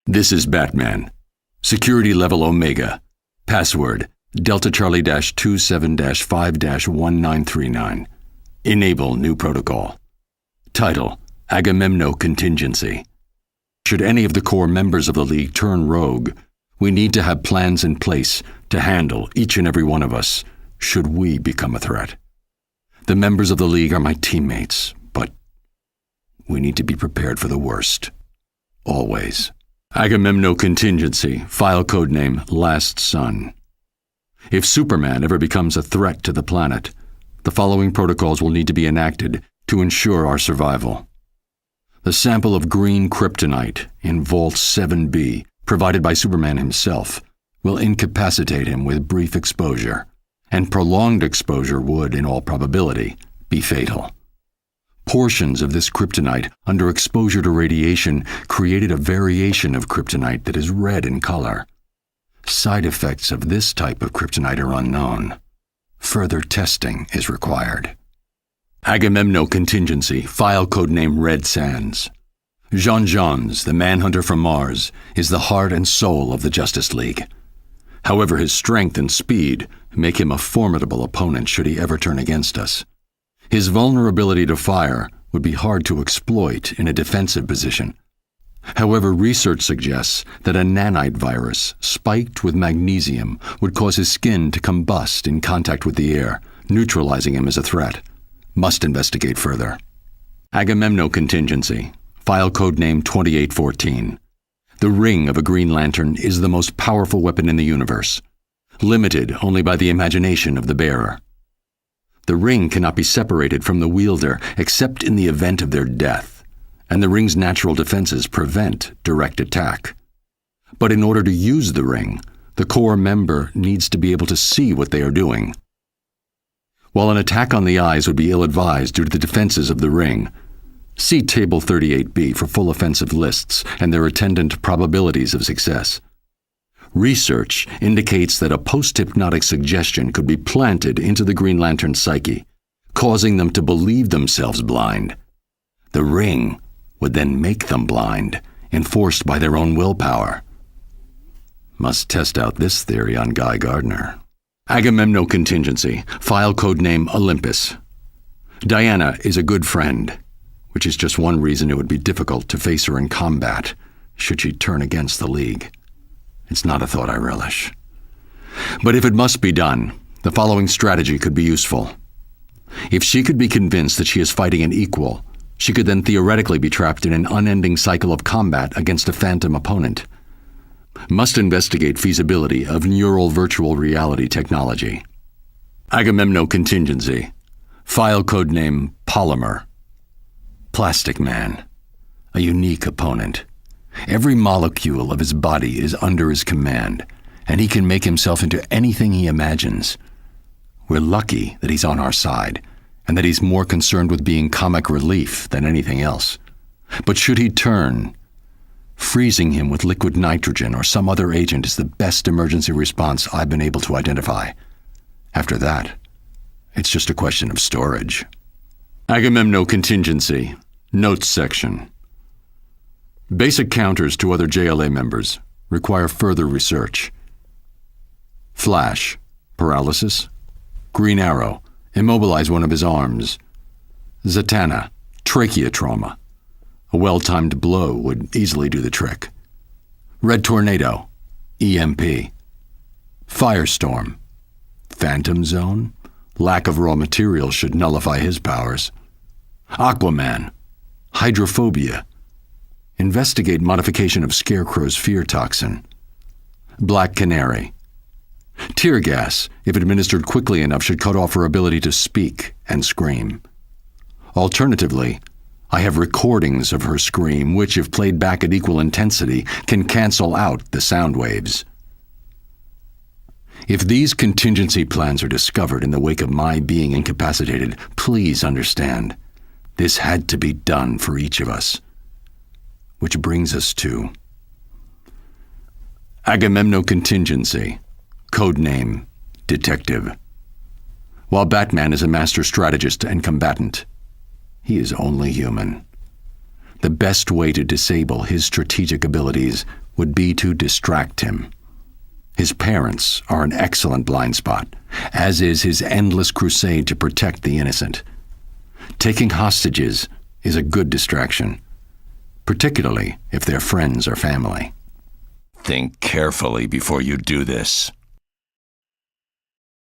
This is Batman. Security level Omega. Password Delta Charlie-27-5-1939. Enable new protocol. Title Agamemno Contingency. Should any of the core members of the League turn rogue, we need to have plans in place to handle each and every one of us should we become a threat. The members of the League are my teammates, but we need to be prepared for the worst. Always. Agamemno Contingency, file codename Last Son. If Superman ever becomes a threat to the planet, the following protocols will need to be enacted to ensure our survival. The sample of green kryptonite in Vault 7B, provided by Superman himself, will incapacitate him with brief exposure, and prolonged exposure would, in all probability, be fatal. Portions of this kryptonite under exposure to radiation created a variation of kryptonite that is red in color. Side effects of this type of kryptonite are unknown. Further testing is required. Agamemno Contingency, file codename Red Sands. Jean Johns, the manhunter from Mars, is the heart and soul of the Justice League. However, his strength and speed make him a formidable opponent should he ever turn against us. His vulnerability to fire would be hard to exploit in a defensive position. However, research suggests that a nanite virus spiked with magnesium would cause his skin to combust in contact with the air, neutralizing him as a threat. Must investigate further. Agamemno Contingency, file codename 2814. The ring of a Green Lantern is the most powerful weapon in the universe, limited only by the imagination of the bearer. The ring cannot be separated from the wielder except in the event of their death, and the ring's natural defenses prevent direct attack. But in order to use the ring, the core member needs to be able to see what they are doing. While an attack on the eyes would be ill-advised due to the defenses of the ring, see Table 38B for full offensive lists and their attendant probabilities of success. Research indicates that a post-hypnotic suggestion could be planted into the Green Lantern's psyche, causing them to believe themselves blind. The ring would then make them blind, enforced by their own willpower. Must test out this theory on Guy Gardner. Agamemno Contingency, file codename Olympus. Diana is a good friend, which is just one reason it would be difficult to face her in combat should she turn against the League. It's not a thought I relish. But if it must be done, the following strategy could be useful. If she could be convinced that she is fighting an equal, she could then theoretically be trapped in an unending cycle of combat against a phantom opponent. Must investigate feasibility of neural virtual reality technology. Agamemno Contingency, file codename Polymer. Plastic Man, a unique opponent. Every molecule of his body is under his command, and he can make himself into anything he imagines. We're lucky that he's on our side, and that he's more concerned with being comic relief than anything else. But should he turn, freezing him with liquid nitrogen or some other agent is the best emergency response I've been able to identify. After that, it's just a question of storage. Agamemno Contingency, Notes section. Basic counters to other JLA members require further research. Flash, paralysis. Green Arrow, immobilize one of his arms. Zatanna, trachea trauma. A well-timed blow would easily do the trick. Red Tornado, EMP. Firestorm, Phantom Zone. Lack of raw materials should nullify his powers. Aquaman, hydrophobia. Investigate modification of Scarecrow's fear toxin. Black Canary. Tear gas, if administered quickly enough, should cut off her ability to speak and scream. Alternatively, I have recordings of her scream which, if played back at equal intensity, can cancel out the sound waves. If these contingency plans are discovered in the wake of my being incapacitated, please understand, this had to be done for each of us. Which brings us to Agamemno Contingency, codename Detective. While Batman is a master strategist and combatant, he is only human. The best way to disable his strategic abilities would be to distract him. His parents are an excellent blind spot, as is his endless crusade to protect the innocent. Taking hostages is a good distraction, particularly if they're friends or family. Think carefully before you do this.